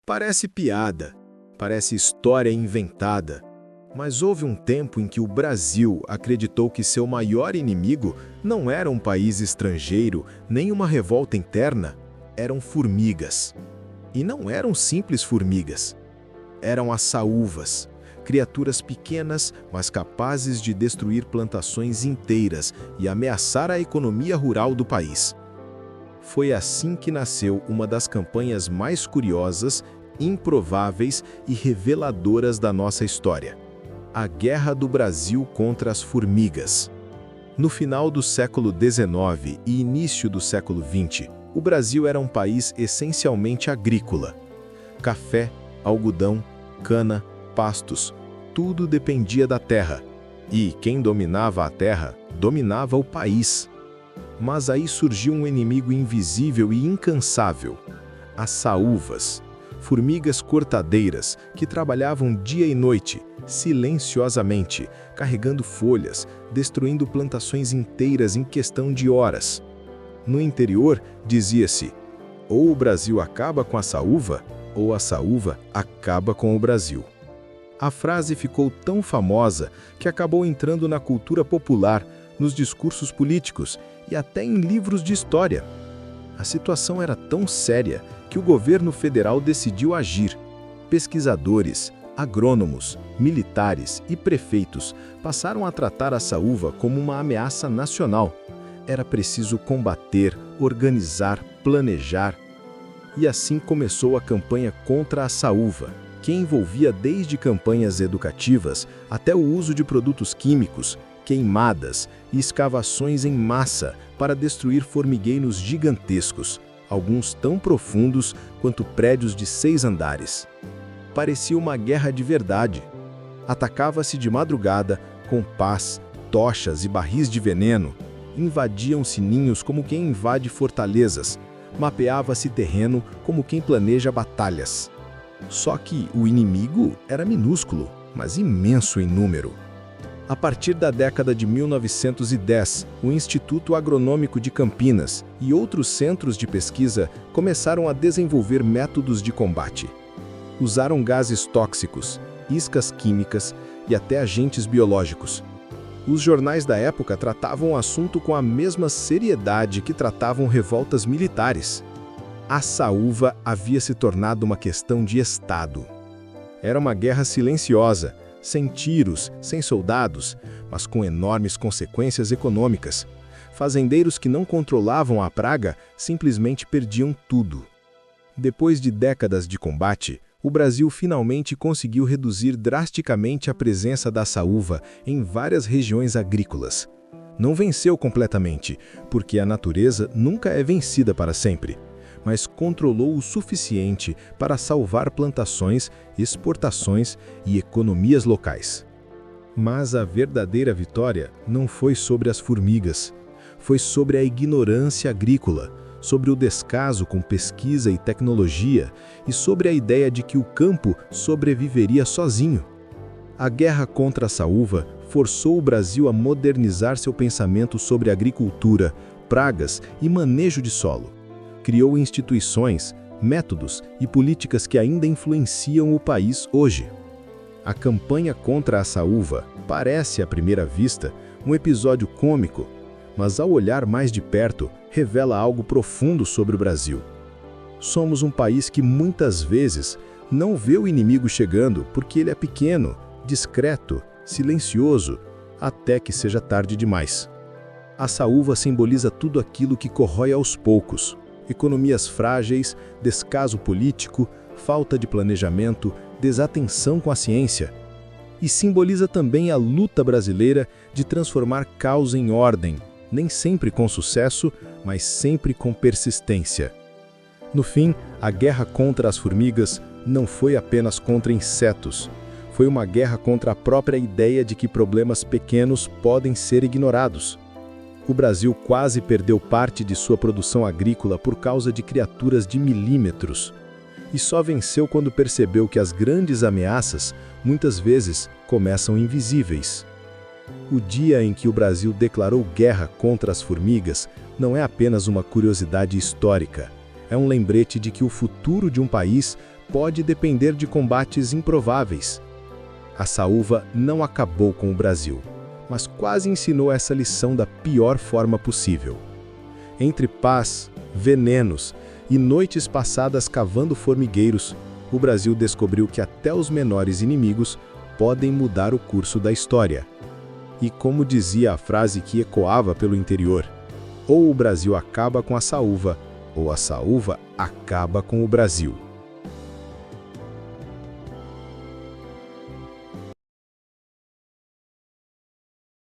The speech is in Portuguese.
Parece piada, parece história inventada, mas houve um tempo em que o Brasil acreditou que seu maior inimigo não era um país estrangeiro, nem uma revolta interna, eram formigas. E não eram simples formigas, eram as saúvas, criaturas pequenas, mas capazes de destruir plantações inteiras e ameaçar a economia rural do país. Foi assim que nasceu uma das campanhas mais curiosas, improváveis e reveladoras da nossa história: a Guerra do Brasil contra as Formigas. No final do século XIX e início do século XX, o Brasil era um país essencialmente agrícola. Café, algodão, cana, pastos, tudo dependia da terra. E quem dominava a terra, dominava o país. Mas aí surgiu um inimigo invisível e incansável: as saúvas, formigas cortadeiras que trabalhavam dia e noite, silenciosamente, carregando folhas, destruindo plantações inteiras em questão de horas. No interior, dizia-se: ou o Brasil acaba com a saúva, ou a saúva acaba com o Brasil. A frase ficou tão famosa que acabou entrando na cultura popular, nos discursos políticos e até em livros de história. A situação era tão séria que o governo federal decidiu agir. Pesquisadores, agrônomos, militares e prefeitos passaram a tratar a saúva como uma ameaça nacional. Era preciso combater, organizar, planejar. E assim começou a campanha contra a saúva, que envolvia desde campanhas educativas até o uso de produtos químicos, queimadas e escavações em massa para destruir formigueiros gigantescos, alguns tão profundos quanto prédios de 6 andares. Parecia uma guerra de verdade. Atacava-se de madrugada, com pás, tochas e barris de veneno. Invadiam-se ninhos como quem invade fortalezas. Mapeava-se terreno como quem planeja batalhas. Só que o inimigo era minúsculo, mas imenso em número. A partir da década de 1910, o Instituto Agronômico de Campinas e outros centros de pesquisa começaram a desenvolver métodos de combate. Usaram gases tóxicos, iscas químicas e até agentes biológicos. Os jornais da época tratavam o assunto com a mesma seriedade que tratavam revoltas militares. A saúva havia se tornado uma questão de Estado. Era uma guerra silenciosa, sem tiros, sem soldados, mas com enormes consequências econômicas. Fazendeiros que não controlavam a praga simplesmente perdiam tudo. Depois de décadas de combate, o Brasil finalmente conseguiu reduzir drasticamente a presença da saúva em várias regiões agrícolas. Não venceu completamente, porque a natureza nunca é vencida para sempre, mas controlou o suficiente para salvar plantações, exportações e economias locais. Mas a verdadeira vitória não foi sobre as formigas, foi sobre a ignorância agrícola, sobre o descaso com pesquisa e tecnologia e sobre a ideia de que o campo sobreviveria sozinho. A guerra contra a saúva forçou o Brasil a modernizar seu pensamento sobre agricultura, pragas e manejo de solo. Criou instituições, métodos e políticas que ainda influenciam o país hoje. A campanha contra a saúva parece, à primeira vista, um episódio cômico, mas ao olhar mais de perto, revela algo profundo sobre o Brasil. Somos um país que muitas vezes não vê o inimigo chegando porque ele é pequeno, discreto, silencioso, até que seja tarde demais. A saúva simboliza tudo aquilo que corrói aos poucos: economias frágeis, descaso político, falta de planejamento, desatenção com a ciência. E simboliza também a luta brasileira de transformar caos em ordem, nem sempre com sucesso, mas sempre com persistência. No fim, a guerra contra as formigas não foi apenas contra insetos. Foi uma guerra contra a própria ideia de que problemas pequenos podem ser ignorados. O Brasil quase perdeu parte de sua produção agrícola por causa de criaturas de milímetros. E só venceu quando percebeu que as grandes ameaças, muitas vezes, começam invisíveis. O dia em que o Brasil declarou guerra contra as formigas não é apenas uma curiosidade histórica. É um lembrete de que o futuro de um país pode depender de combates improváveis. A saúva não acabou com o Brasil, mas quase ensinou essa lição da pior forma possível. Entre paz, venenos e noites passadas cavando formigueiros, o Brasil descobriu que até os menores inimigos podem mudar o curso da história. E como dizia a frase que ecoava pelo interior, ou o Brasil acaba com a saúva, ou a saúva acaba com o Brasil.